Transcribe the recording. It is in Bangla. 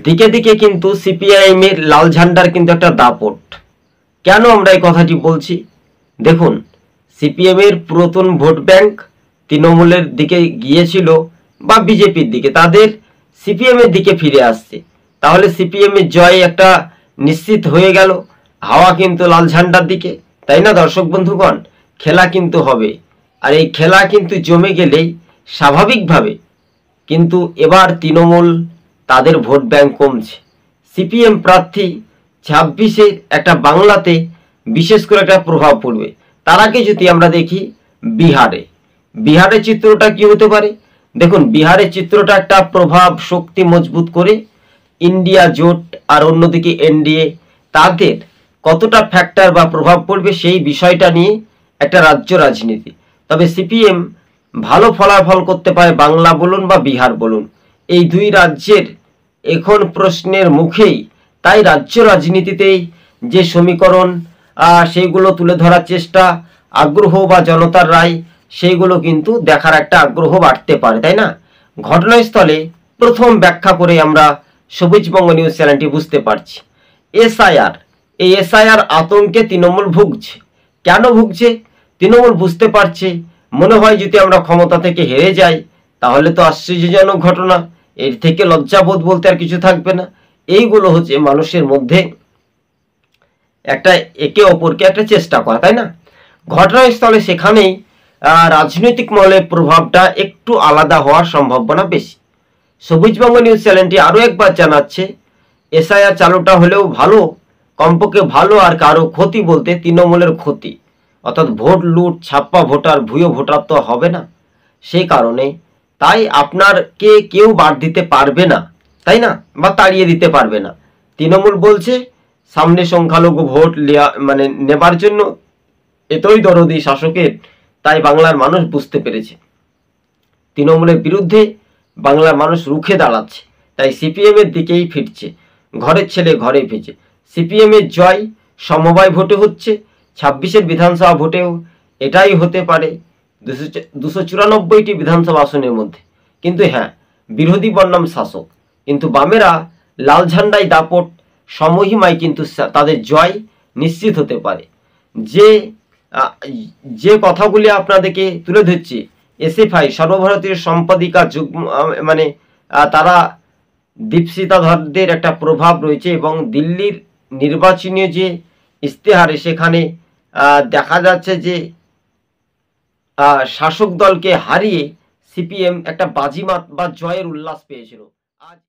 দিকে দিকে কিন্তু সিপিআইএম এর লাল ঝান্ডার কিন্তু একটা দাপট। কেন আমরা এই কথাটি বলছি? দেখুন, সিপিএম এর পুরাতন ভোট ব্যাংক তৃণমূলের দিকে গিয়েছিল বা বিজেপির দিকে, তাদের সিপিএম এর দিকে ফিরে আসছে। তাহলে সিপিএম এর জয় একটা নিশ্চিত হয়ে গেল, হাওয়া কিন্তু লাল ঝান্ডার দিকে, তাই না দর্শক বন্ধুগণ? খেলা কিন্তু হবে, আর এই খেলা কিন্তু জমে গেলেই স্বাভাবিকভাবে কিন্তু এবার তৃণমূল তাদের ভোট ব্যাংক কমছে। সিপিএম প্রার্থী 26-এ একটা বাংলাতে বিশেষ করে একটা প্রভাব পড়বে। তার আগে যদি আমরা দেখি বিহারের চিত্রটা কি হতে পারে। দেখুন, বিহারের চিত্রটা একটা প্রভাব শক্তি মজবুত করে ইন্ডিয়া জোট আর অন্যদিকে এনডিএ, তাদের কতটা ফ্যাক্টর বা প্রভাব পড়বে সেই বিষয়টা নিয়ে একটা রাজ্য রাজনীতি। তবে সিপিএম ভালো ফলাফল করতে পারে, বাংলা বলুন বা বিহার বলুন, এই দুই রাজ্যের এখন প্রশ্নের মুখেই। তাই রাজ্য রাজনীতিতেই যে সমীকরণ সেইগুলো তুলে ধরার চেষ্টা, আগ্রহ বা জনতার রায়, সেইগুলো কিন্তু দেখার একটা আগ্রহ বাড়তে পারে, তাই না? ঘটনাস্থলে প্রথম ব্যাখ্যা করে আমরা সবুজবঙ্গ নিউজ চ্যানেলটি বুঝতে পারছি এসআইআর, এই এসআইআর আতঙ্কে তৃণমূল ভুগছে। কেন ভুগছে? তৃণমূল বুঝতে পারছে, মনে হয় যদি আমরা ক্ষমতা থেকে হেরে যাই তাহলে তো আশ্চর্যজনক ঘটনা, এর থেকে লজ্জাবোধ বলতে আর কিছু থাকবে না। এইগুলো হচ্ছে মানুষের মধ্যে একটা একে অপরকে একটা চেষ্টা করা, তাই না? ঘটনাস্থলে সেখানেই রাজনৈতিক মহলের প্রভাবটা একটু আলাদা হওয়ার সম্ভাবনা বেশি। সবুজবঙ্গ নিউজ চ্যানেলটি আরও একবার জানাচ্ছে, এসআইআর চালুটা হলেও ভালো, কমপক্ষে ভালো, আর কারো ক্ষতি বলতে তৃণমূলের ক্ষতি, অর্থাৎ ভোট লুট, ছাপ্পা ভোটার, ভুয়ো ভোটার তো হবে না। সেই কারণে তাই আপনারকে কেউ বাদ দিতে পারবে না, তাই না, বা তাড়িয়ে দিতে পারবে না। তৃণমূল বলছে সামনে সংখ্যালঘু ভোট নেবার জন্য এতই দরদি শাসকের, তাই বাংলার মানুষ বুঝতে পেরেছে তৃণমূলের বিরুদ্ধে বাংলার মানুষ রুখে দাঁড়াচ্ছে, তাই সিপিএম এর দিকেই ফিরছে। ঘরের ছেলে ঘরে ফিরছে। সিপিএম এর জয় সমবায় ভোটে হচ্ছে, 26-এর বিধানসভা ভোটেও এটাই হতে পারে 294টি বিধানসভা আসনের মধ্যে। কিন্তু হ্যাঁ, বিরোধী বনাম শাসক, কিন্তু বামেরা লাল ঝান্ডায় দাপট সমহিমায় কিন্তু তাদের জয় নিশ্চিত হতে পারে। যে কথাগুলি আপনাদেরকে তুলে ধরছি, এসএফআই সর্বভারতীয় সম্পাদিকা যুগ্ম তারা দীপশিতা ধরদের একটা প্রভাব রয়েছে, এবং দিল্লির নির্বাচনীয় যে ইশতেহারে সেখানে দেখা যাচ্ছে যে শাসক দলকে হারিয়ে সিপিএম একটা বাজিমাত বা জয়ের উল্লাস পেয়েছিল।